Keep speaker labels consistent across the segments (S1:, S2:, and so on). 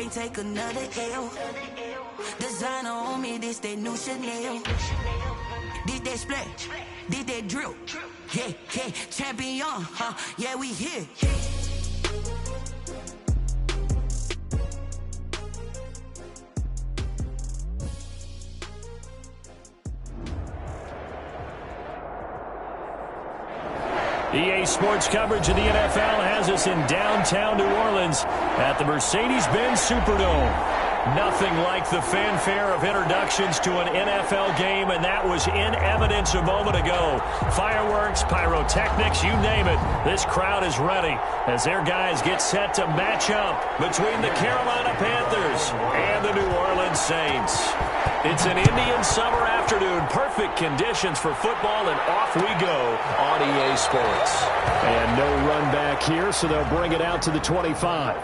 S1: can't take another L. Designer on me, this that new Chanel. Did that splash, did that drill. Yeah, yeah, champion, huh? Yeah, we here.
S2: EA Sports coverage of the NFL has us in downtown New Orleans at the Mercedes-Benz Superdome. Nothing like the fanfare of introductions to an NFL game, and that was in evidence a moment ago. Fireworks, pyrotechnics, you name it. This crowd is ready as their guys get set to match up between the Carolina Panthers and the New Orleans Saints. It's an Indian summer afternoon. Perfect conditions for football, and off we go on EA Sports.
S3: And no run back here, so they'll bring it out to the 25.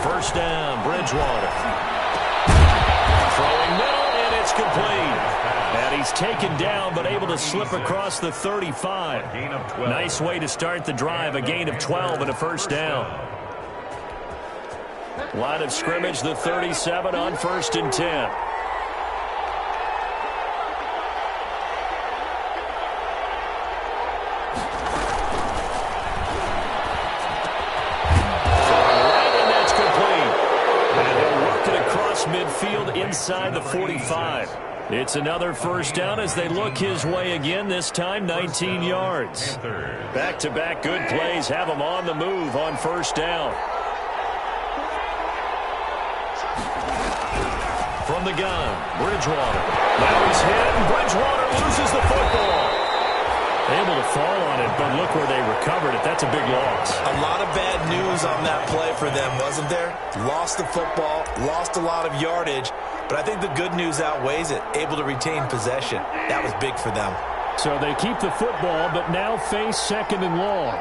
S2: First down, Bridgewater. Throwing middle, and it's complete. And he's taken down, but able to slip across the 35. Nice way to start the drive, a gain of 12 and a first down. Line of scrimmage, the 37 on 1st and 10. Midfield inside the 45. It's another first down as they look his way again, this time 19 yards. Back-to-back good plays have him on the move on first down. From the gun, Bridgewater. Now he's hit, and Bridgewater loses the football. Able to fall on it, but look where they recovered it. That's a big loss.
S4: A lot of bad news on that play for them, wasn't there? Lost the football, lost a lot of yardage, but I think the good news outweighs it. Able to retain possession. That was big for them.
S3: So they keep the football, but now face 2nd and long.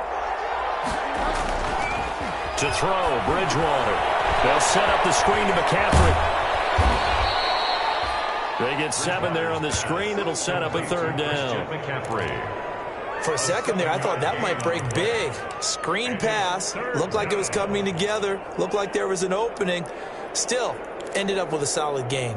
S2: To throw, Bridgewater. They'll set up the screen to McCaffrey. They get 7 there on the screen. It'll set up a 3rd down.
S4: For a second there, I thought that might break big. Screen pass. Looked like it was coming together. Looked like there was an opening. Still, ended up with a solid gain.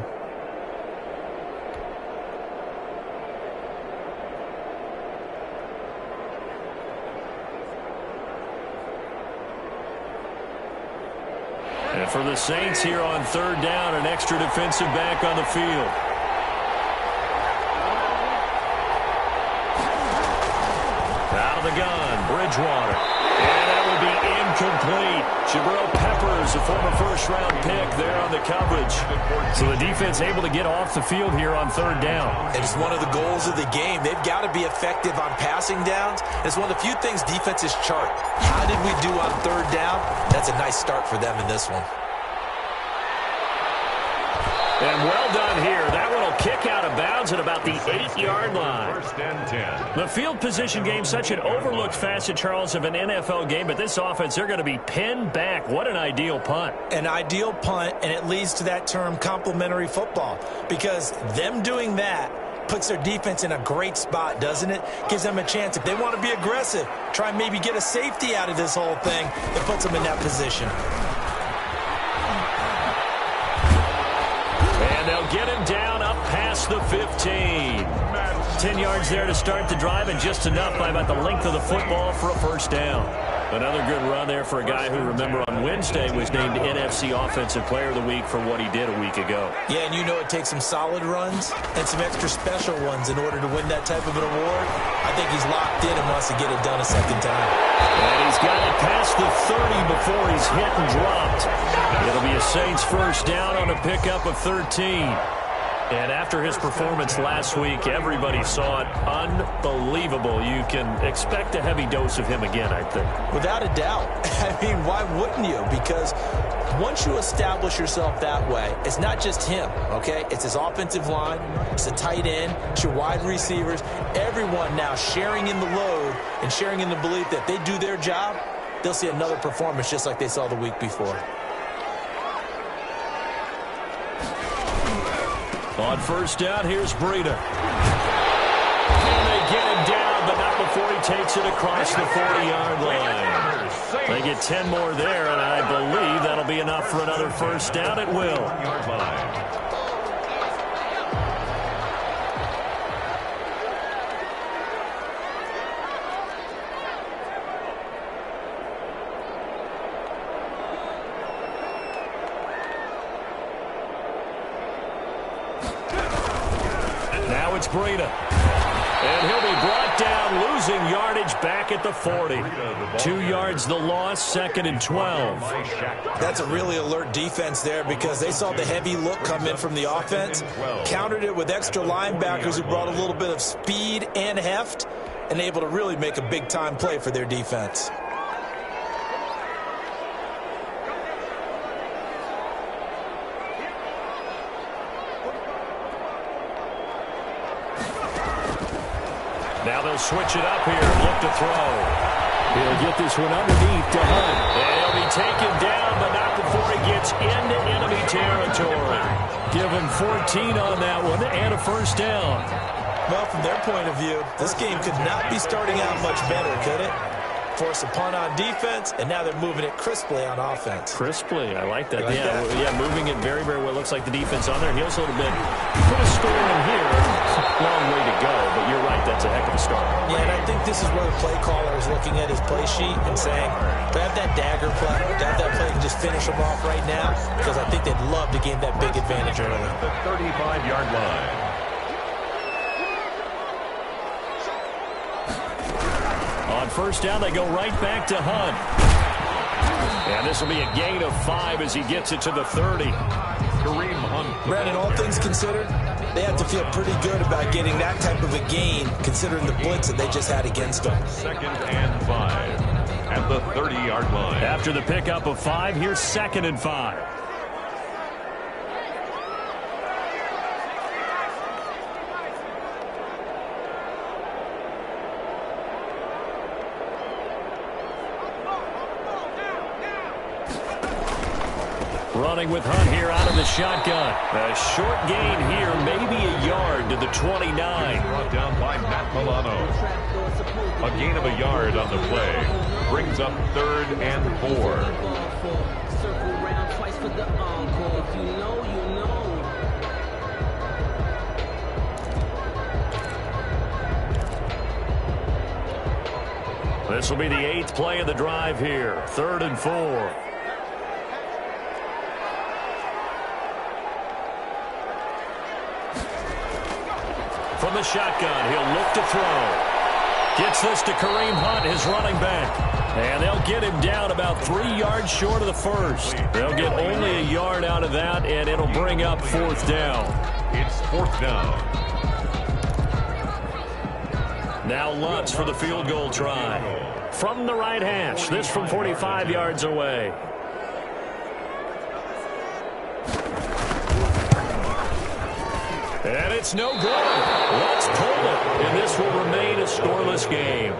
S2: And for the Saints here on 3rd down, an extra defensive back on the field. Out of the gun, Bridgewater. And that will be incomplete. Jabril Peppers, a former first-round pick there on the coverage. So the defense able to get off the field here on 3rd down.
S4: And it's one of the goals of the game. They've got to be effective on passing downs. It's one of the few things defenses chart. How did we do on 3rd down? That's a nice start for them in this one.
S2: And well done here. That one will kick out of bounds at about the 8-yard line. 1st and 10. The field position game, such an overlooked facet, Charles, of an NFL game, but this offense, they're going to be pinned back. What an ideal punt.
S4: An ideal punt, and it leads to that term complementary football, because them doing that puts their defense in a great spot, doesn't it? Gives them a chance. If they want to be aggressive, try and maybe get a safety out of this whole thing, it puts them in that position.
S2: They'll get him down up past the 15. 10 yards there to start the drive, and just enough by about the length of the football for a first down. Another good run there for a guy who, remember, on Wednesday was named NFC Offensive Player of the Week for what he did a week ago.
S4: Yeah, and you know it takes some solid runs and some extra special ones in order to win that type of an award. I think he's locked in and wants to get it done a second time.
S2: And he's got it past the 30 before he's hit and dropped. It'll be a Saints first down on a pickup of 13. And after his performance last week, everybody saw it. Unbelievable. You can expect a heavy dose of him again, I think.
S4: Without a doubt. I mean, why wouldn't you? Because once you establish yourself that way, it's not just him, okay? It's his offensive line, it's the tight end, it's your wide receivers, everyone now sharing in the load and sharing in the belief that they do their job, they'll see another performance just like they saw the week before.
S2: On first down, here's Breida. And they get him down, but not before he takes it across the 40-yard line. They get 10 more there, and I believe that'll be enough for another first down. It will. Now it's Breida. And he'll be brought down, losing yardage back at the 40. 2 yards the loss, 2nd and 12.
S4: That's a really alert defense there because they saw the heavy look come in from the offense, countered it with extra linebackers who brought a little bit of speed and heft, and able to really make a big-time play for their defense.
S2: Now they'll switch it up here. Look to throw.
S3: He'll get this one underneath to Hunt.
S2: And he'll be taken down, but not before he gets into enemy territory. Give him 14 on that one and a first down.
S4: Well, from their point of view, this game could not be starting out much better, could it? Force a punt on defense, and now they're moving it crisply on offense.
S2: Crisply, I like that.
S4: Like that?
S2: Yeah, moving it very, very well. Looks like the defense on their heels a little bit. Put a score in here. Long way to go, but you're right. That's a heck of a start.
S4: Yeah, and I think this is where the play caller is looking at his play sheet and saying, do I have that dagger play? Do I have that play and just finish them off right now? Because I think they'd love to gain that big advantage early.
S5: The 35-yard line.
S2: On first down, they go right back to Hunt. And this will be a gain of 5 as he gets it to the 30.
S5: Kareem Hunt.
S4: Brandon, all things considered, they have to feel pretty good about getting that type of a gain, considering the blitz that they just had against them.
S5: 2nd and 5 at the 30-yard line.
S2: After the pickup of 5, here's 2nd and 5. Running with Hunt here out of the shotgun. A short gain here, maybe a yard to the 29.
S5: Brought down by Matt Milano. A gain of a yard on the play. Brings up 3rd and 4.
S6: Circle round twice for the encore. If you know, you know.
S2: This will be the 8th play of the drive here. 3rd and 4. From the shotgun, he'll look to throw. Gets this to Kareem Hunt, his running back. And they'll get him down about 3 yards short of the first. They'll get only a yard out of that, and it'll bring up 4th down.
S5: It's 4th down.
S2: Now Lutz for the field goal try. From the right hash, this from 45 yards away. And it's no good. Let's pull it. And this will remain a scoreless game.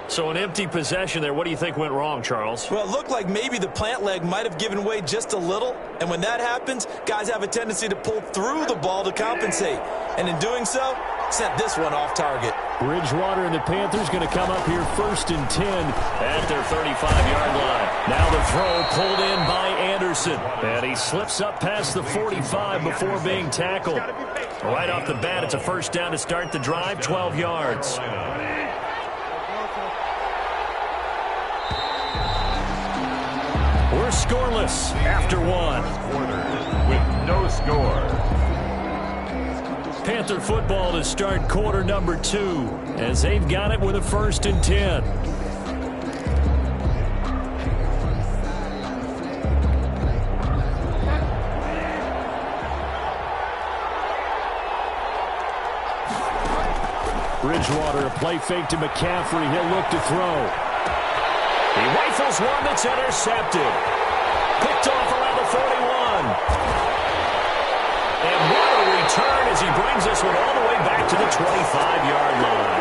S2: So an empty possession there. What do you think went wrong, Charles?
S4: Well, it looked like maybe the plant leg might have given way just a little. And when that happens, guys have a tendency to pull through the ball to compensate. And in doing so, sent this one off target.
S3: Bridgewater and the Panthers going to come up here 1st and 10
S2: at their 35-yard line. Now the throw pulled in by Anderson. And he slips up past the 45 before being tackled. Right off the bat, it's a first down to start the drive, 12 yards. We're scoreless after 1.
S5: With no score.
S2: Panther football to start quarter number 2 as they've got it with a 1st and 10.
S3: Bridgewater, a play fake to McCaffrey. He'll look to throw.
S2: He rifles one that's intercepted. Picked off around the 41. And what a return as he brings this one all the way back to the 25-yard line.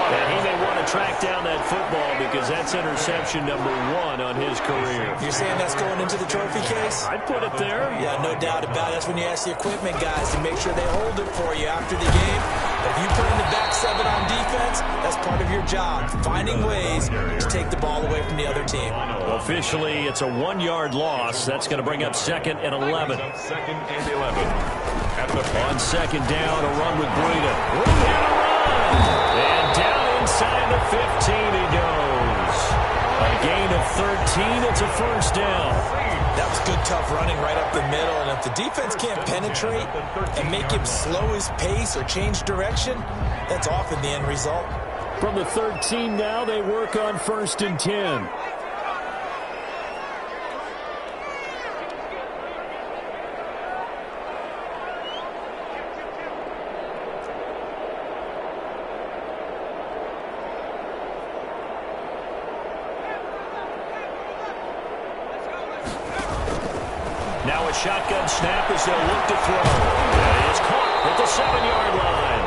S2: And he may want to track down that football because that's interception number 1 on his career.
S4: You're saying that's going into the trophy case?
S2: I'd put it there.
S4: Yeah, no doubt about it. That's when you ask the equipment guys to make sure they hold it for you after the game. If you put in the back 7 on defense, that's part of your job, finding ways to take the ball away from the other team.
S2: Well, officially, it's a 1-yard loss. That's going to bring up 2nd and 11.
S5: Second and 11.
S2: On 2nd down, a run with Breida. Room here to run. And down inside the 15 he goes. A gain of 13. It's a first down.
S4: That was good, tough running right up the middle. And if the defense can't penetrate and make him slow his pace or change direction, that's often the end result.
S3: From the 13 now, they work on 1st and 10.
S2: Now a shotgun snap as they'll look to throw. And he is caught at the 7-yard line.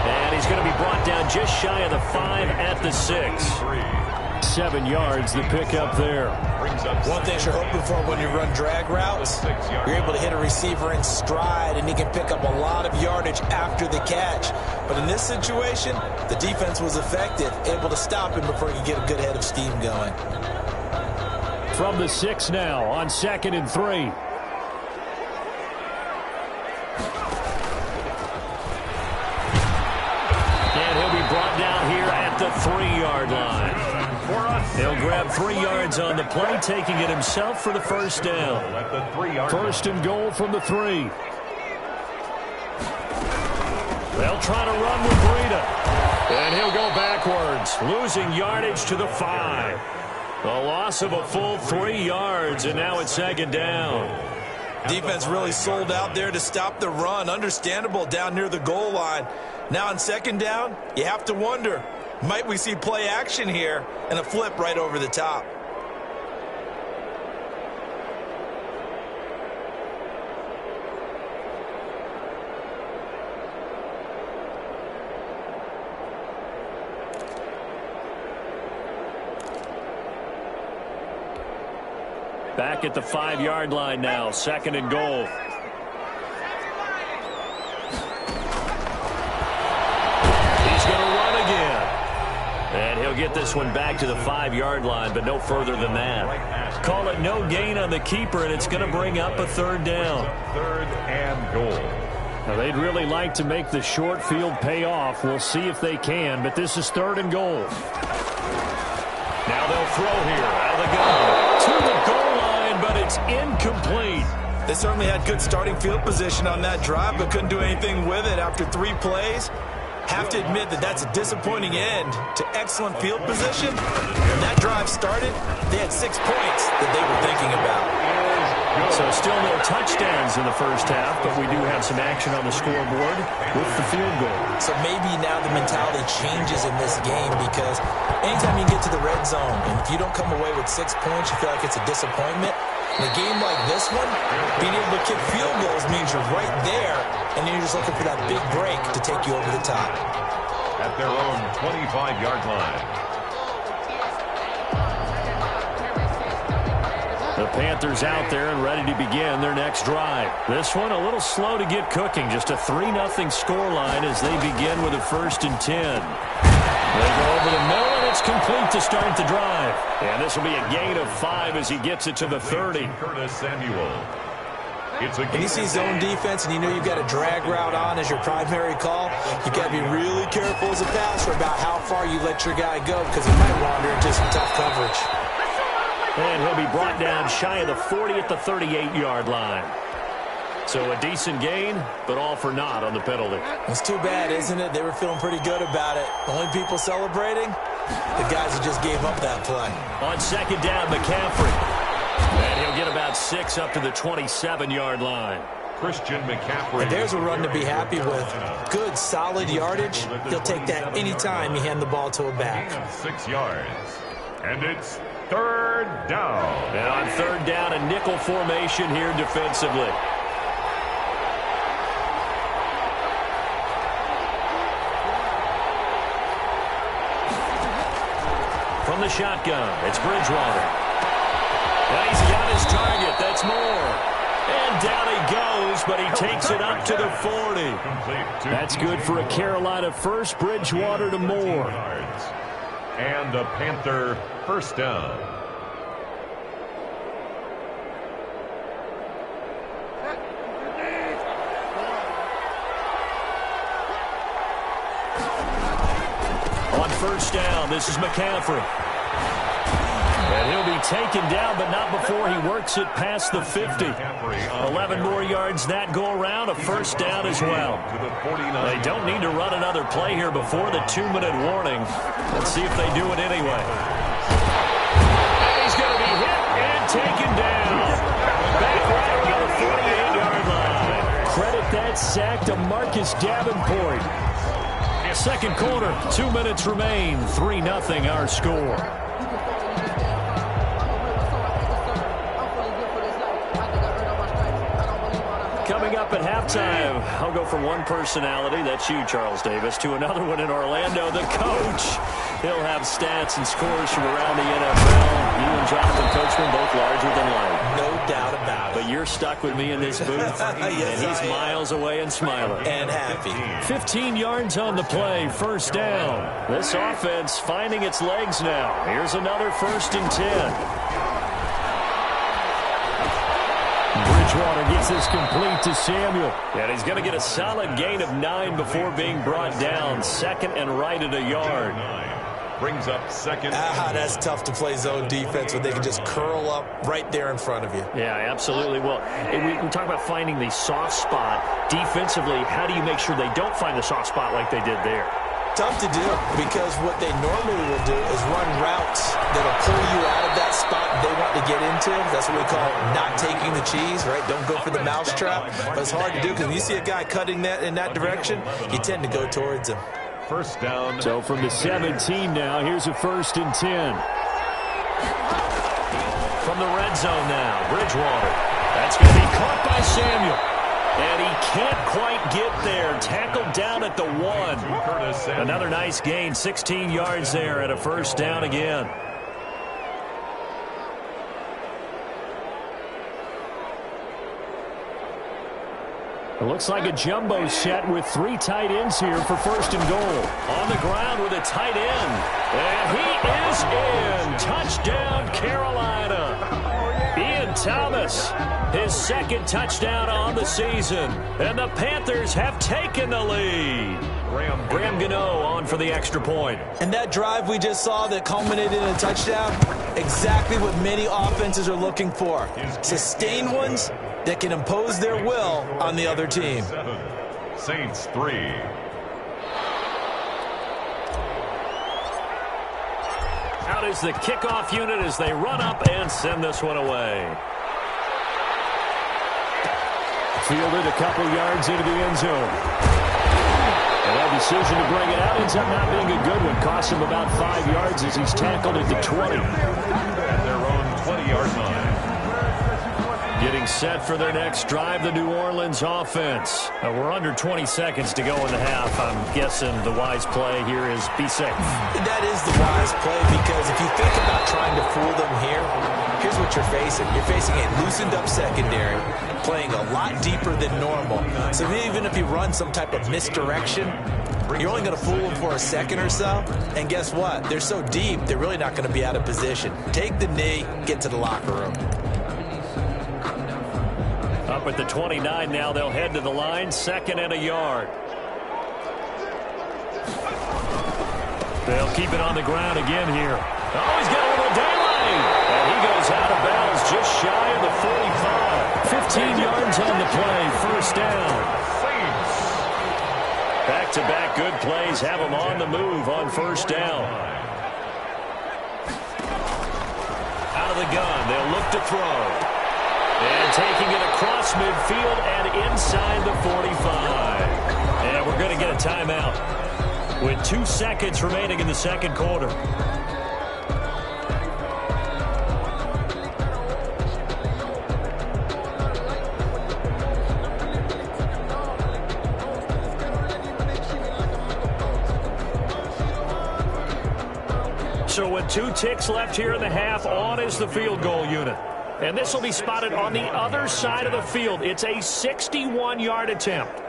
S2: And he's going to be brought down just shy of the 5 at the 6.
S3: 7 yards, the pickup there.
S4: One thing you're hoping for when you run drag routes, you're able to hit a receiver in stride, and he can pick up a lot of yardage after the catch. But in this situation, the defense was effective, able to stop him before he could get a good head of steam going.
S3: From the 6 now on 2nd and 3.
S2: And he'll be brought down here at the 3-yard line. He'll grab 3 yards on the play, taking it himself for the first down.
S3: First and goal from the 3.
S2: They'll try to run with Breida. And he'll go backwards, losing yardage to the 5. A loss of a full 3 yards, and now it's 2nd down.
S4: Defense really sold out there to stop the run. Understandable down near the goal line. Now on 2nd down, you have to wonder, might we see play action here and a flip right over the top?
S2: Back at the 5-yard line now, 2nd and goal. He's going to run again. And he'll get this one back to the 5-yard line, but no further than that. Call it no gain on the keeper, and it's going to bring up a 3rd down.
S5: 3rd and goal.
S3: Now, they'd really like to make the short field pay off. We'll see if they can, but this is 3rd and goal.
S2: Now they'll throw here out of the gun. To the goal line, but it's incomplete.
S4: They certainly had good starting field position on that drive, but couldn't do anything with it after 3 plays. Have to admit that that's a disappointing end to excellent field position. When that drive started, they had 6 points that they were thinking about.
S2: So still no touchdowns in the first half, but we do have some action on the scoreboard with the field goal.
S4: So maybe now the mentality changes in this game, because anytime you get to the red zone, and if you don't come away with 6 points, you feel like it's a disappointment. In a game like this one, being able to kick field goals means you're right there, and you're just looking for that big break to take you over the top.
S5: At their own 25-yard line.
S2: The Panthers out there and ready to begin their next drive. This one a little slow to get cooking. Just a 3-0 scoreline as they begin with a 1st and 10. They go over the middle, and it's complete to start the drive. And this will be a gain of 5 as he gets it to the 30.
S5: Curtis Samuel.
S4: When you see zone defense and you know you've got a drag route on as your primary call, you've got to be really careful as a passer about how far you let your guy go, because he might wander into some tough coverage.
S2: And he'll be brought down shy of the 40 at the 38-yard line. So a decent gain, but all for naught on the penalty.
S4: It's too bad, isn't it? They were feeling pretty good about it. The only people celebrating, the guys who just gave up that play.
S2: On 2nd down, McCaffrey. And he'll get about 6 up to the 27-yard line.
S5: Christian McCaffrey.
S4: And there's a run to be happy with. Good, solid yardage. He'll take that anytime you hand the ball to a back.
S5: 6 yards. And it's third down.
S2: And on third down, a nickel formation here defensively. From the shotgun, it's Bridgewater. And he's got his target. That's Moore. And down he goes, but he takes it up to the 40. That's good for a Carolina first. Bridgewater to Moore.
S5: And the Panther first down.
S2: On first down, this is McCaffrey. And he'll be taken down, but not before he works it past the 50. 11 more yards that go around, a first down as well. They don't need to run another play here before the 2-minute warning. Let's see if they do it anyway. And he's going to be hit and taken down. Back right around the 48-yard line. Credit that sack to Marcus Davenport. Second quarter, 2 minutes remain. 3-0 our score. Coming up at halftime, I'll go from one personality, that's you, Charles Davis, to another one in Orlando, the coach. He'll have stats and scores from around the NFL. You and Jonathan Coachman both larger than life.
S4: No doubt about it.
S2: But you're stuck with me in this booth,
S4: yes,
S2: and he's miles away and smiling.
S4: And happy.
S2: 15 yards on the play, first down. This offense finding its legs now. Here's another 1st and 10. Bridgewater gets this complete to Samuel. And he's going to get a solid gain of 9 before being brought down. Second and right at a yard.
S5: Brings up second.
S4: That's tough to play zone defense when they can just curl up right there in front of you.
S2: Yeah, absolutely. Well, we talk about finding the soft spot. Defensively, how do you make sure they don't find the soft spot like they did there?
S4: Tough to do, because what they normally will do is run routes that'll pull you out of that spot they want to get into. That's what we call not taking the cheese, right? Don't go for the mousetrap. But it's hard to do, because when you see a guy cutting that in that direction, you tend to go towards him.
S5: First down.
S2: So from the 17 now, here's a 1st and 10. From the red zone now, Bridgewater. That's going to be caught by Samuel. And he can't quite get there. Tackled down at the 1. Another nice gain, 16 yards there and a first down again. It looks like a jumbo set with 3 tight ends here for 1st and goal. On the ground with a tight end. And he is in. Touchdown, Carolina. Ian Thomas, his 2nd touchdown on the season. And the Panthers have taken the lead. Graham Gano on for the extra point.
S4: And that drive we just saw that culminated in a touchdown, exactly what many offenses are looking for. Sustained ones that can impose their will on the other team.
S5: Saints 3.
S2: Out is the kickoff unit as they run up and send this one away. Fielded a couple yards into the end zone. And that decision to bring it out ends up not being a good one. Costs him about 5 yards as he's tackled at the 20.
S5: At their own 20-yard line.
S2: Getting set for their next drive, the New Orleans offense. We're under 20 seconds to go in the half. I'm guessing the wise play here is be safe.
S4: That is the wise play, because if you think about trying to fool them here, here's what you're facing. You're facing a loosened-up secondary, playing a lot deeper than normal. So even if you run some type of misdirection, you're only going to fool them for a second or so. And guess what? They're so deep, they're really not going to be out of position. Take the knee, get to the locker room.
S2: Up at the 29 now, they'll head to the line, 2nd and a yard. They'll keep it on the ground again here. Oh, he's got a little daylight. And he goes out of bounds just shy of the 45. 15 yards on the play, first down. Back-to-back good plays have them on the move on first down. Out of the gun, they'll look to throw. And taking it across midfield and inside the 45. And we're going to get a timeout with 2 seconds remaining in the second quarter. So with 2 ticks left here in the half, on is the field goal unit. And this will be spotted on the other side of the field. It's a 61-yard attempt.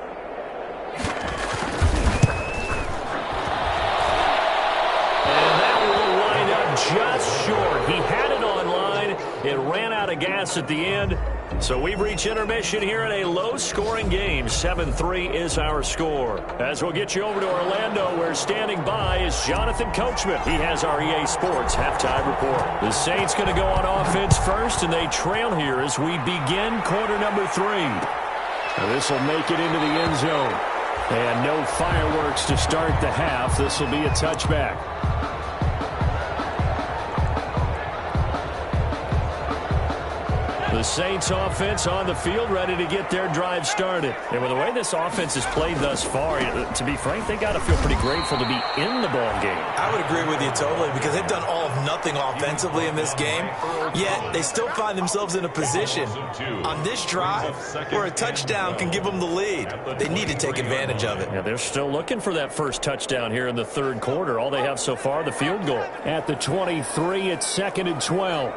S2: And that will wind up just short. He had it on line. It ran out of gas at the end. So we've reached intermission here in a low-scoring game. 7-3 is our score. As we'll get you over to Orlando, where standing by is Jonathan Coachman. He has our EA Sports halftime report. The Saints going to go on offense first, and they trail here as we begin quarter number 3. Now this will make it into the end zone. And no fireworks to start the half. This will be a touchback. The Saints offense on the field, ready to get their drive started. And with the way this offense has played thus far, to be frank, they got to feel pretty grateful to be in the ball game.
S4: I would agree with you totally, because they've done all of nothing offensively in this game, yet they still find themselves in a position on this drive where a touchdown can give them the lead. They need to take advantage of it.
S2: Yeah, they're still looking for that first touchdown here in the third quarter. All they have so far, the field goal. At the 23, it's 2nd and 12.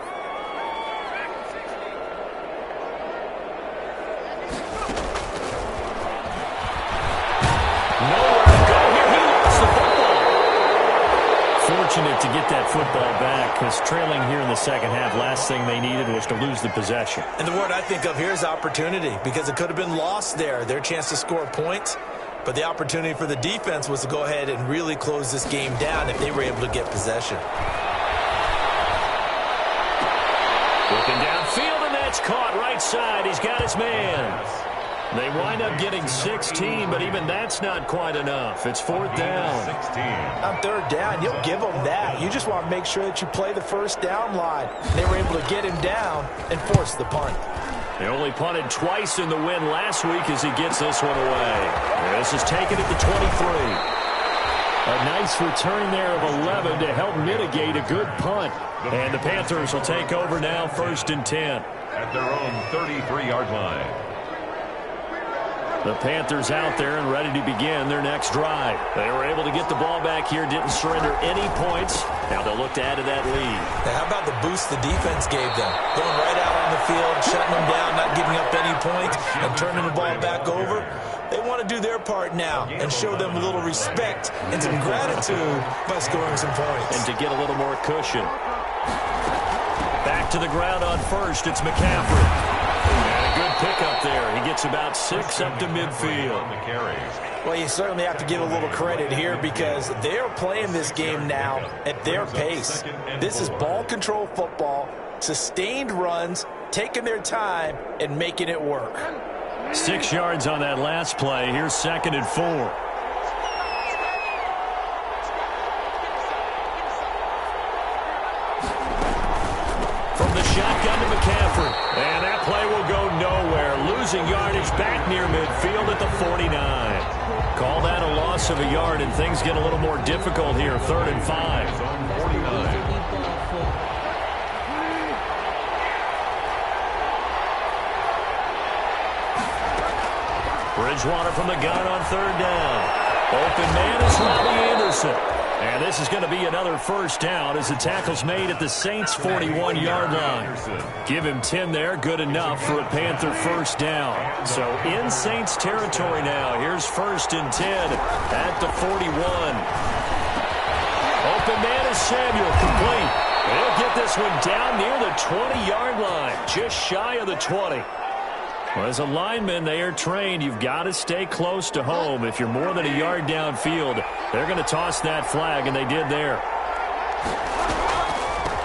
S2: Fortunate to get that football back, because trailing here in the second half, last thing they needed was to lose the possession.
S4: And the word I think of here is opportunity, because it could have been lost there, their chance to score points. But the opportunity for the defense was to go ahead and really close this game down if they were able to get possession.
S2: Looking downfield, and that's caught right side. He's got his man. They wind up getting 16, but even that's not quite enough. It's 4th down.
S5: 16.
S4: On 3rd down, you'll give them that. You just want to make sure that you play the first down line. They were able to get him down and force the punt.
S2: They only punted twice in the win last week as he gets this one away. This is taken at the 23. A nice return there of 11 to help mitigate a good punt. And the Panthers will take over now, 1st and 10.
S5: At their own 33-yard line.
S2: The Panthers out there and ready to begin their next drive. They were able to get the ball back here, didn't surrender any points. Now they'll look to add to that lead.
S4: Now how about the boost the defense gave them? Going right out on the field, shutting them down, not giving up any points, and turning the ball back over. They want to do their part now and show them a little respect and some gratitude by scoring some points.
S2: And to get a little more cushion. Back to the ground on first, it's McCaffrey. Good pickup there. He gets about 6 up to midfield.
S4: Well, you certainly have to give a little credit here, because they're playing this game now at their pace. This is ball control football, sustained runs, taking their time, and making it work.
S2: 6 yards on that last play. Here's 2nd and 4. From the shotgun to McCaffrey. And that play will go nowhere. Losing yardage back near midfield at the 49. Call that a loss of a yard, and things get a little more difficult here. 3rd and 5. Bridgewater from the gun on 3rd down. Open man is Robbie Anderson. And this is going to be another first down as the tackle's made at the Saints' 41-yard line. Give him 10 there, good enough for a Panther first down. So in Saints territory now. Here's 1st and 10 at the 41. Open man is Samuel, complete. They'll get this one down near the 20-yard line, just shy of the 20. Well, as a lineman, they are trained. You've got to stay close to home. If you're more than a yard downfield, they're going to toss that flag, and they did there.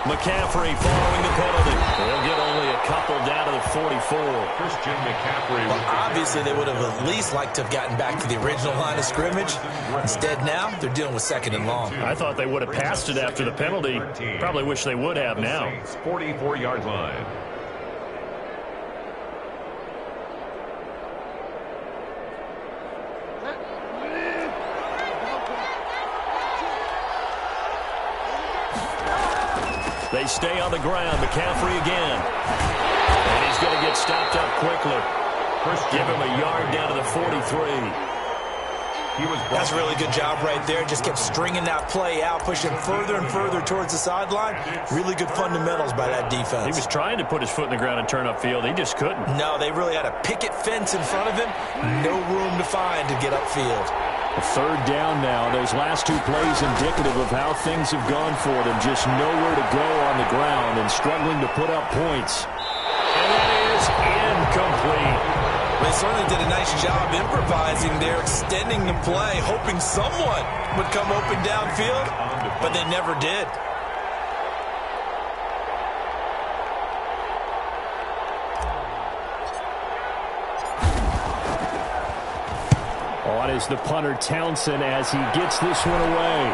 S2: McCaffrey following the penalty. They'll get only a couple down to the 44.
S5: Christian McCaffrey.
S4: Well, obviously, they would have at least liked to have gotten back to the original line of scrimmage. Instead, now, they're dealing with 2nd and long.
S2: I thought they would have passed it after the penalty. Probably wish they would have now.
S5: 44-yard line.
S2: They stay on the ground. McCaffrey again. And he's going to get stopped up quickly. Give him a yard down to the 43.
S4: That's a really good job right there. Just kept stringing that play out, pushing further and further towards the sideline. Really good fundamentals by that defense.
S2: He was trying to put his foot in the ground and turn upfield. He just couldn't.
S4: No, they really had a picket fence in front of him. No room to find to get upfield.
S3: A third down now. Those last two plays indicative of how things have gone for them. Just nowhere to go on the ground and struggling to put up points.
S2: And that is incomplete.
S4: They certainly did a nice job improvising there, extending the play, hoping someone would come open downfield, but they never did.
S3: On is the punter Townsend as he gets this one away.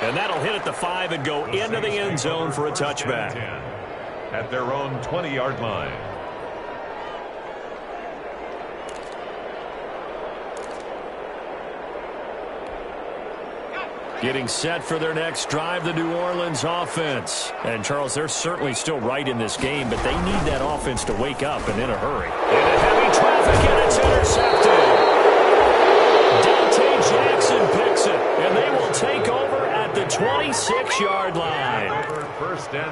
S2: And that'll hit at the 5 and go into the end zone for a touchback.
S5: At their own 20-yard line.
S2: Getting set for their next drive, the New Orleans offense. And, Charles, they're certainly still right in this game, but they need that offense to wake up and in a hurry. Into heavy traffic, and it's intercepted. Dante Jackson picks it, and they will take over at the 26-yard line.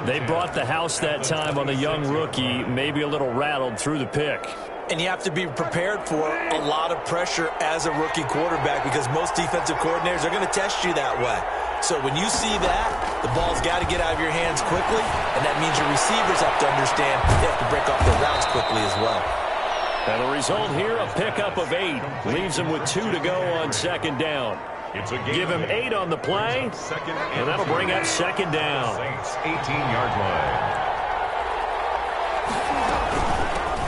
S2: They brought the house that time on the young rookie, maybe a little rattled through the pick.
S4: And you have to be prepared for a lot of pressure as a rookie quarterback because most defensive coordinators are going to test you that way. So when you see that, the ball's got to get out of your hands quickly, and that means your receivers have to understand they have to break off their routes quickly as well.
S2: And the result here, a pickup of 8. Leaves them with 2 to go on second down. Give him 8 on the play, and that'll bring up second down.
S5: 18-yard line.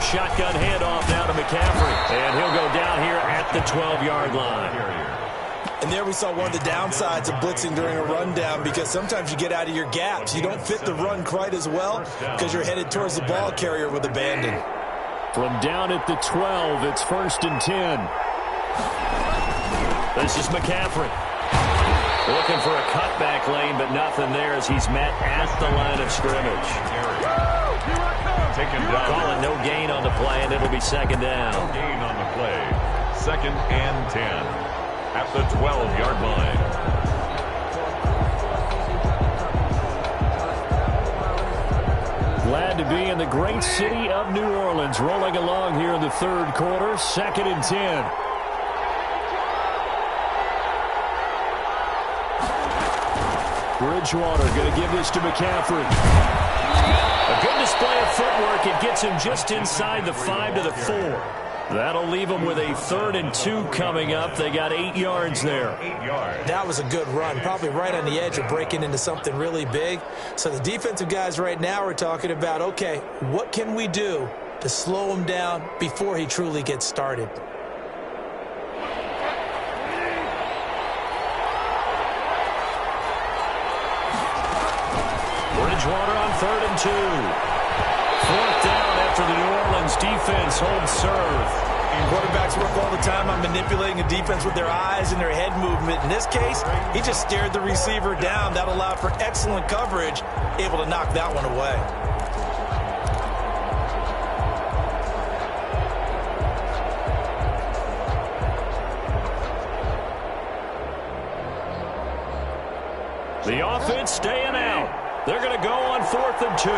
S2: Shotgun handoff now to McCaffrey, and he'll go down here at the 12-yard line.
S4: And there we saw one of the downsides of blitzing during a rundown because sometimes you get out of your gaps. You don't fit the run quite as well because you're headed towards the ball carrier with abandon.
S3: From down at the 12, it's 1st and 10.
S2: This is McCaffrey. Looking for a cutback lane, but nothing there as he's met at the line of scrimmage.
S5: Taken down.
S2: Call it no gain on the play, and it'll be second down.
S5: No gain on the play. 2nd and 10 at the 12-yard line.
S3: Glad to be in the great city of New Orleans, rolling along here in the third quarter, 2nd and 10. Bridgewater going to give this to McCaffrey.
S2: A good display of footwork. It gets him just inside the 5 to the 4. That'll leave them with a 3rd and 2 coming up. They got 8 yards there.
S5: 8 yards.
S4: That was a good run, probably right on the edge of breaking into something really big. So the defensive guys right now are talking about, okay, what can we do to slow him down before he truly gets started?
S2: Bridgewater on 3rd and 2. 4th down after the New Orleans defense holds serve.
S4: And quarterbacks work all the time on manipulating a defense with their eyes and their head movement. In this case, he just stared the receiver down. That allowed for excellent coverage, able to knock that one away.
S2: The offense staying out. They're going to go on 4th and 2.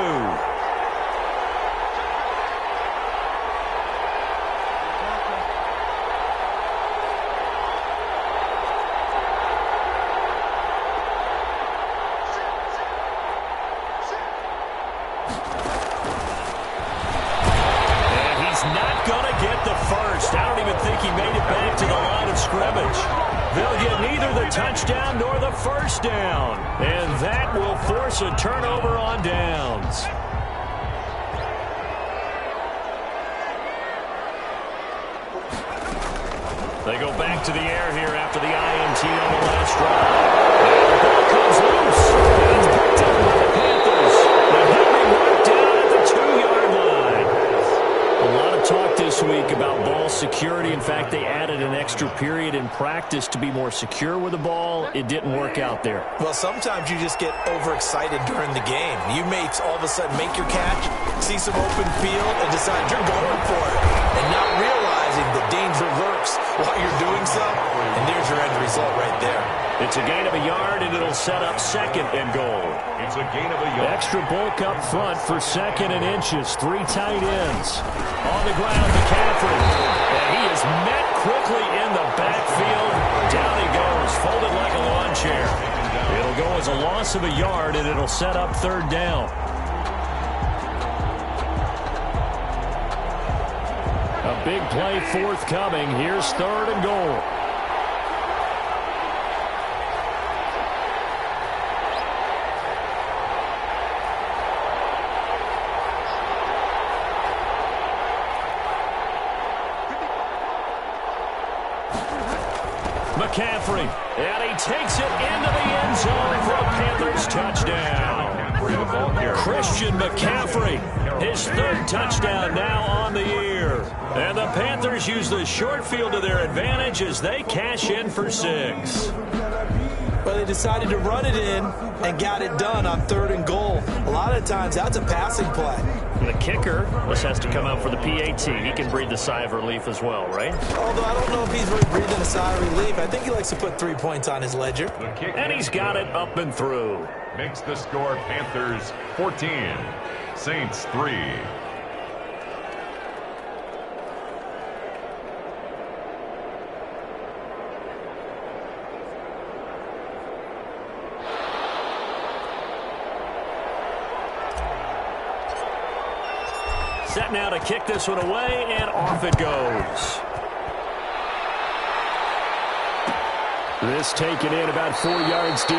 S2: And he's not going to get the first. I don't even think he made it back to the line of scrimmage. They'll get neither the touchdown nor the first down. And that will force a turnover on downs. They go back to the air here after the INT on the last drive. And the ball comes loose. And it's picked up by the Panthers. They'll be marked down at the 2-yard line. A lot of talk to this week about ball security. In fact, they added an extra period in practice to be more secure with the ball. It didn't work out there.
S4: Well, sometimes you just get overexcited during the game. You may all of a sudden make your catch, see some open field, and decide you're going for it, and not realizing the danger lurks while you're doing so. And there's your end result right there.
S2: It's a gain of a yard, and it'll set up 2nd and goal.
S5: It's a gain of a yard.
S2: Extra bulk up front for 2nd and inches. 3 tight ends. On the ground, McCaffrey. And he is met quickly in the backfield. Down he goes, folded like a lawn chair. It'll go as a loss of a yard, and it'll set up 3rd down. A big play forthcoming. Here's 3rd and goal. McCaffrey, and he takes it into the end zone for a Panthers touchdown. Christian McCaffrey, his 3rd touchdown now on the year. And the Panthers use the short field to their advantage as they cash in for 6.
S4: Well, they decided to run it in and got it done on 3rd and goal. A lot of times, that's a passing play.
S2: And the kicker, this has to come out for the PAT. He can breathe a sigh of relief as well, right?
S4: Although I don't know if he's really breathing a sigh of relief. I think he likes to put 3 points on his ledger.
S2: And he's got it up and through.
S5: Makes the score Panthers 14, Saints 3.
S2: Set now to kick this one away, and off it goes. This taken in about 4 yards deep.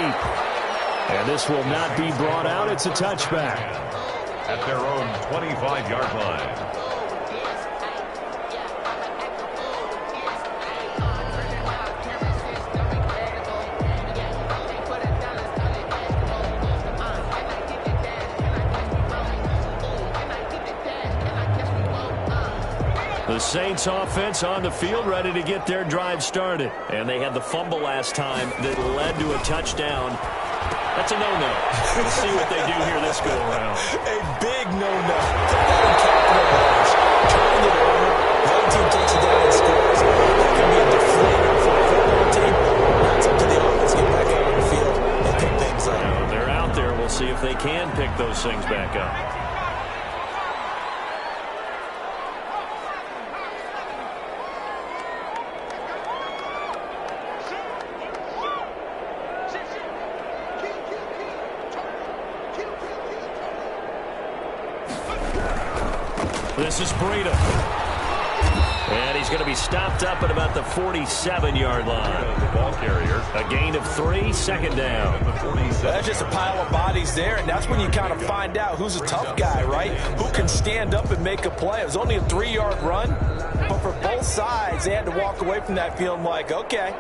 S2: And this will not be brought out. It's a touchback.
S5: At their own 25-yard line.
S2: The Saints offense on the field, ready to get their drive started. And they had the fumble last time that led to a touchdown. That's a no-no. Let's see what they do here this go-around.
S4: A big no-no. Turning it over. The other team takes it down and scores. That can be a deflator for a football team. Now it's up to the offense to get back out on the field and pick things up.
S2: They're out there. We'll see if they can pick those things back up. This is Breida. And he's going to be stopped up at about the 47-yard line.
S5: The ball carrier.
S2: A gain of 3, 2nd down.
S4: That's just a pile of bodies there, and that's when you kind of find out who's a tough guy, right? Who can stand up and make a play. It was only a 3-yard run, but for both sides, they had to walk away from that feeling like, okay,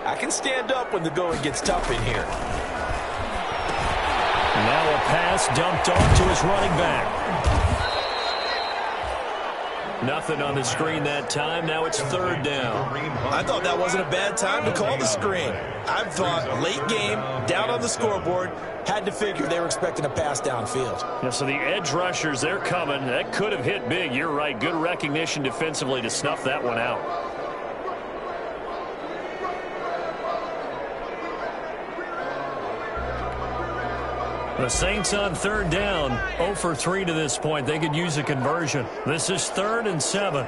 S4: I can stand up when the going gets tough in here.
S2: Now a pass dumped off to his running back. Nothing on the screen that time. Now it's 3rd down.
S4: I thought that wasn't a bad time to call the screen. I thought late game, down on the scoreboard, had to figure they were expecting a pass downfield.
S2: Yeah, so the edge rushers, they're coming. That could have hit big. You're right. Good recognition defensively to snuff that one out. The Saints on 3rd down, 0 for 3 to this point. They could use a conversion. This is 3rd and 7.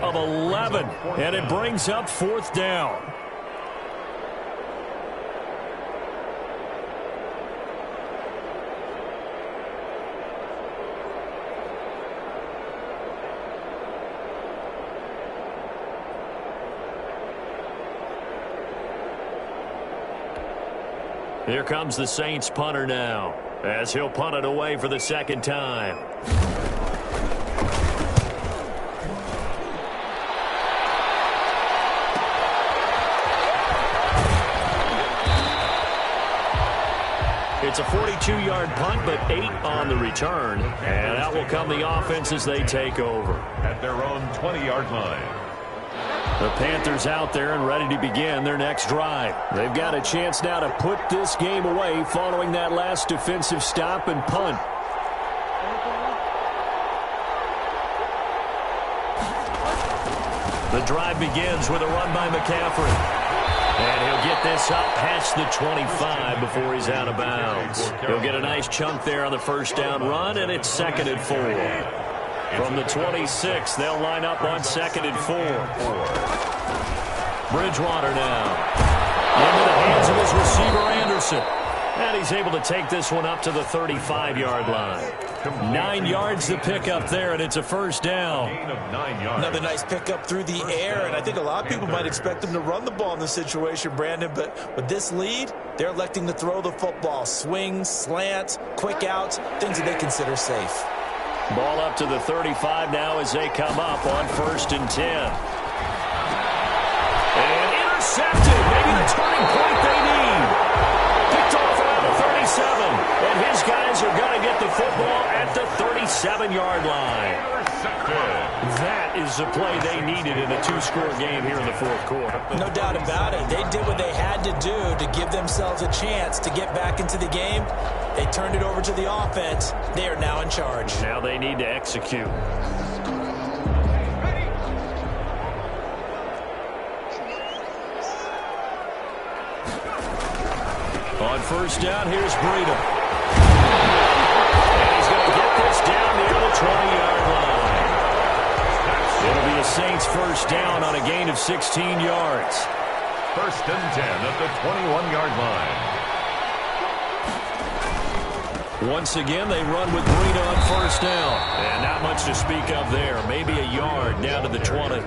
S2: Of 11, and it brings up 4th down. Here comes the Saints punter now, as he'll punt it away for the second time. It's a 42-yard punt, but 8 on the return. And out will come the offense as they take over.
S5: At their own 20-yard line.
S2: The Panthers out there and ready to begin their next drive.
S3: They've got a chance now to put this game away following that last defensive stop and punt.
S2: The drive begins with a run by McCaffrey. And he'll get this up past the 25 before he's out of bounds. He'll get a nice chunk there on the first down run, and it's 2nd and 4. From the 26, they'll line up on 2nd and 4. Bridgewater now. Into the hands of his receiver, Anderson. And he's able to take this one up to the 35-yard line. 9 yards to pick up there, and it's a first down.
S4: Another nice pickup through the air, and I think a lot of people might expect him to run the ball in this situation, Brandon, but with this lead, they're electing to throw the football. Swings, slants, quick outs, things that they consider safe.
S2: Ball up to the 35 now as they come up on 1st and 10. And intercepted. Maybe the turning point they need. Picked off around the 37. And his guys are going to get the football at the 37-yard line. That is the play they needed in a 2-score game here in the 4th quarter.
S4: No doubt about it. They did what they had to do to give themselves a chance to get back into the game. They turned it over to the offense. They are now in charge.
S2: Now they need to execute. On 1st down, here's Breida. And he's going to get this down near the 20-yard line. It'll be a Saints first down on a gain of 16 yards.
S5: 1st and 10 at the 21-yard line.
S2: Once again, they run with Breida on 1st down. And not much to speak of there. Maybe a yard down to the 20.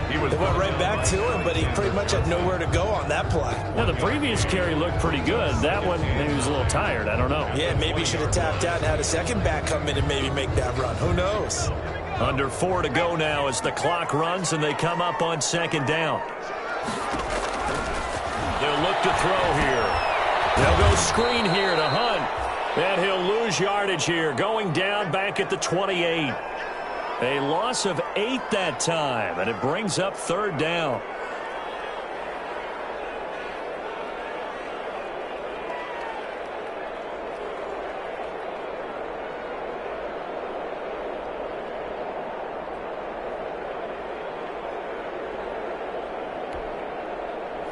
S4: They went right back to him, but he pretty much had nowhere to go on that play.
S2: Now, the previous carry looked pretty good. That one, maybe he was a little tired. I don't know.
S4: Yeah, maybe he should have tapped out and had a second back come in and maybe make that run. Who knows?
S2: Under 4 to go now as the clock runs and they come up on 2nd down. They'll look to throw here. They'll go screen here to Hunt. And he'll lose yardage here, going down back at the 28. A loss of 8 that time, and it brings up 3rd down.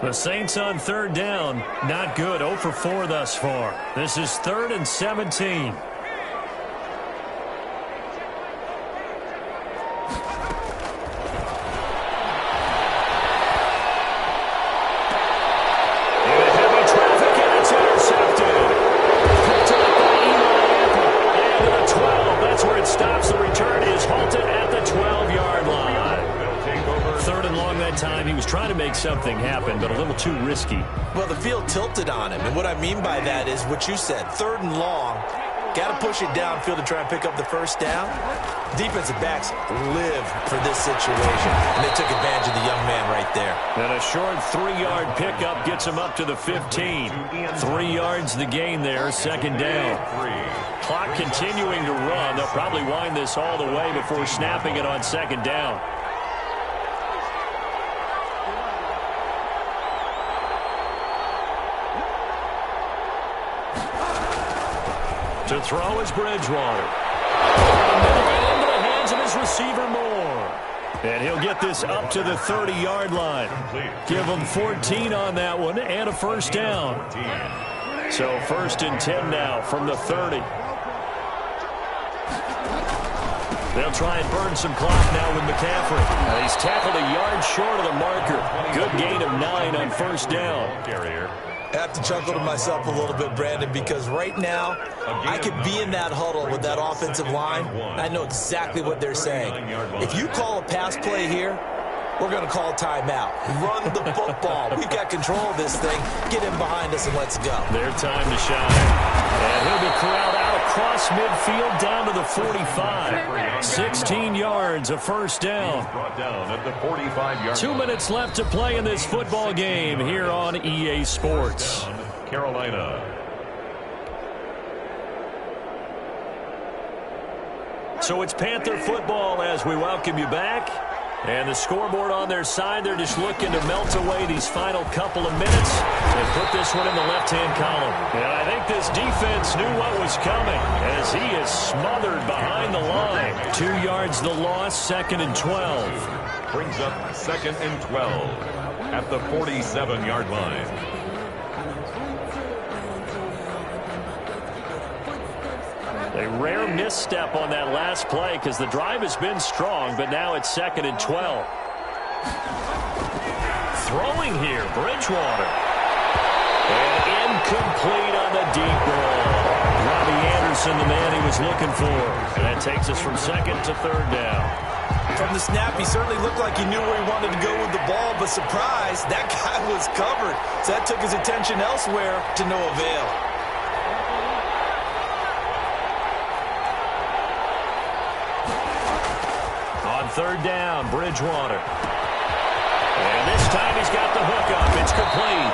S2: The Saints on 3rd down, not good, 0 for 4 thus far. This is 3rd and 17. Something happened, but a little too risky.
S4: Well, the field tilted on him, and what I mean by that is what you said, 3rd and long. Got to push it downfield to try and pick up the first down. Defensive backs live for this situation, and they took advantage of the young man right there.
S2: And a short 3-yard pickup gets him up to the 15. 3 yards the gain there, 2nd down. Clock continuing to run. They'll probably wind this all the way before snapping it on 2nd down. To throw is Bridgewater. Into the hands of his receiver Moore. And he'll get this up to the 30-yard line. Give him 14 on that one and a first down. So 1st and 10 now from the 30. They'll try and burn some clock now with McCaffrey. And he's tackled a yard short of the marker. Good gain of 9 on 1st down.
S5: Carrier.
S4: I have to chuckle to myself a little bit, Brandon, because right now I could be in that huddle with that offensive line. I know exactly what they're saying. If you call a pass play here, we're going to call timeout. Run the football. We've got control of this thing. Get him behind us and let's go.
S2: Their time to shine. And he'll be corralled out across midfield down to the 45. 16 yards, a first down.
S5: Brought down at the 45-yard
S2: 2 minutes left to play in this football game here on EA Sports.
S5: Carolina.
S2: So it's Panther football as we welcome you back. And the scoreboard on their side, they're just looking to melt away these final couple of minutes and put this one in the left-hand column. And I think this defense knew what was coming as he is smothered behind the line. 2 yards the loss, 2nd and 12.
S5: Brings up 2nd and 12 at the 47-yard line.
S2: A rare misstep on that last play because the drive has been strong, but now it's 2nd and 12. Throwing here, Bridgewater. And incomplete on the deep ball. Robbie Anderson, the man he was looking for. And that takes us from 2nd to 3rd down.
S4: From the snap, he certainly looked like he knew where he wanted to go with the ball, but surprise, that guy was covered. So that took his attention elsewhere to no avail.
S2: On 3rd down, Bridgewater. And this time he's got the hook up. It's complete.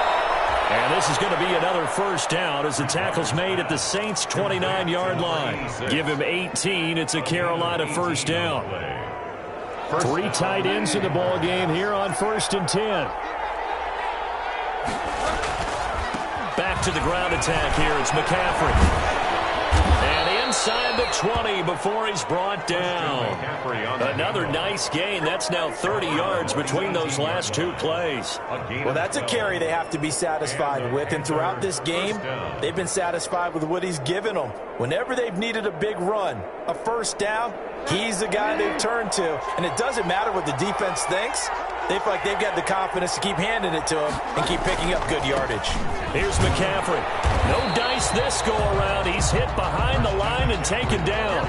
S2: And this is going to be another first down as the tackle's made at the Saints' 29-yard line. Give him 18. It's a Carolina first down. 3 tight ends in the ball game here on 1st and 10. Back to the ground attack here. It's McCaffrey. And inside the 20 before he's brought down. Another nice gain. That's now 30 yards between those last 2 plays.
S4: Well, that's a carry they have to be satisfied with. And throughout this game, they've been satisfied with what he's given them. Whenever they've needed a big run, a first down, he's the guy they've turned to. And it doesn't matter what the defense thinks. They feel like they've got the confidence to keep handing it to him and keep picking up good yardage.
S2: Here's McCaffrey. No dice this go around. He's hit behind the line and taken down.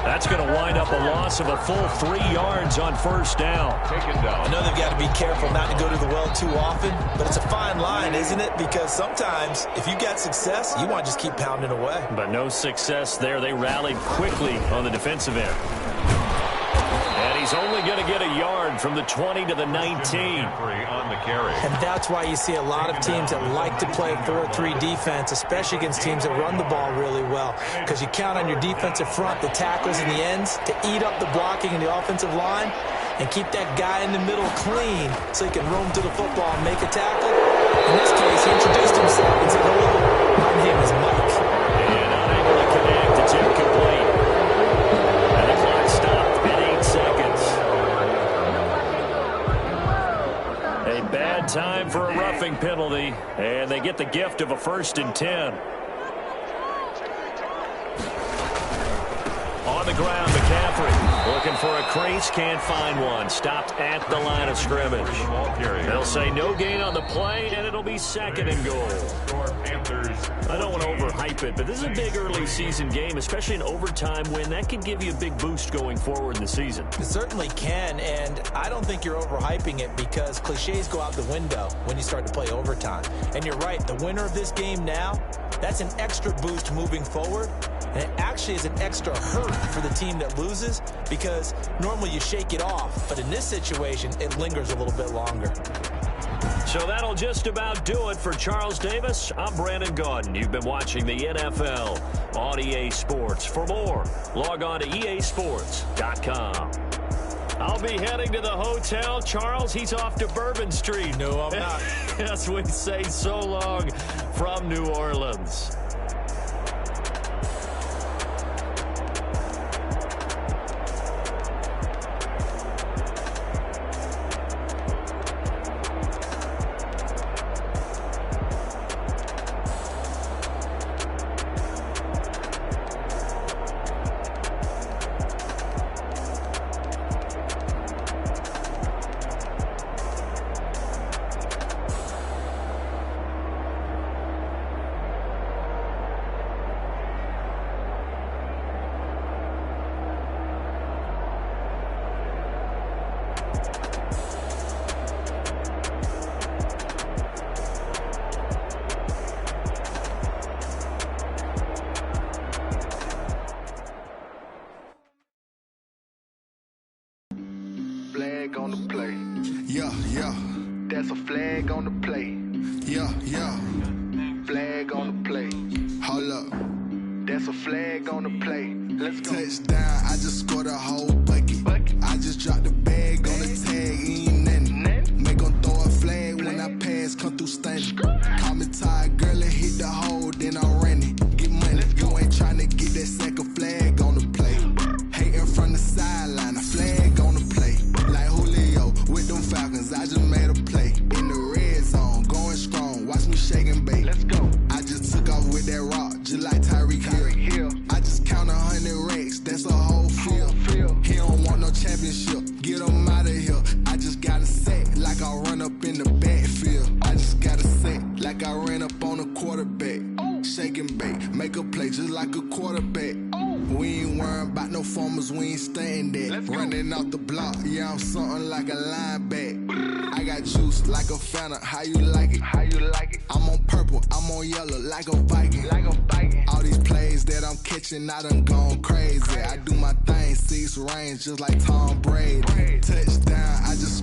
S2: That's going to wind up a loss of a full 3 yards on first down.
S4: I know they've got to be careful not to go to the well too often, but it's a fine line, isn't it? Because sometimes if you got success, you want to just keep pounding away.
S2: But no success there. They rallied quickly on the defensive end. And he's only going to get a yard from the 20 to the 19.
S4: And that's why you see a lot of teams that like to play 4-3 defense, especially against teams that run the ball really well. Because you count on your defensive front, the tackles and the ends, to eat up the blocking in the offensive line and keep that guy in the middle clean so he can roam to the football and make a tackle. In this case, he introduced himself and said, hello, my name is Mike.
S2: And unable to connect. It's incomplete. And the clock stopped at 8 seconds. A bad time for a roughing penalty, and they get the gift of a 1st and 10. On the ground, McCaffrey looking for a crease, can't find one. Stopped at the line of scrimmage. They'll say no gain on the play, and it'll be 2nd and goal. I don't want to overhype it, but this is a big early season game, especially an overtime win. That can give you a big boost going forward in the season.
S4: It certainly can, and I don't think you're overhyping it because cliches go out the window when you start to play overtime. And you're right, the winner of this game now, that's an extra boost moving forward. And it actually is an extra hurt for the team that loses because normally you shake it off. But in this situation, it lingers a little bit longer.
S2: So that'll just about do it for Charles Davis. I'm Brandon Gaudin. You've been watching the NFL on EA Sports. For more, log on to easports.com. I'll be heading to the hotel. Charles, he's off to Bourbon Street.
S4: No, I'm not.
S2: As we say so long from New Orleans.
S7: flag on the play. Yeah, yeah. Flag on the play. Hold up. That's a flag on the play. Let's go. Touchdown, I just scored a whole bucket. I just dropped the bag on the tag, ain't nothing. Make 'em throw a flag when I pass, come through stunning. Call me tired, girl, and hit the hole, then I'm running. Get money, you ain't tryna get that second flag on the play. Hating from the sideline, a flag on the play. Like Julio with them Falcons, I just made a play. In the red zone, going strong, watch me shake and bake. Let's go. I just took off with that rock, just like Tyreek Hill. I just count 100 racks, that's a whole field. He don't want no championship, get him out of here. I just got a set, like I run up in the backfield. I just got a set, like I ran up on a quarterback. Shake and bake, make a play just like a quarterback. We ain't worrying about no formers, we ain't staying there. Running out the block, yeah, I'm something like a linebacker. I got juice like a Fanta, how you like it? How you like it? I'm on purple, I'm on yellow, like a Viking. Like a Viking. All these plays that I'm catching, I done gone crazy. I do my thing, 6 range, just like Tom Brady. Touchdown, I just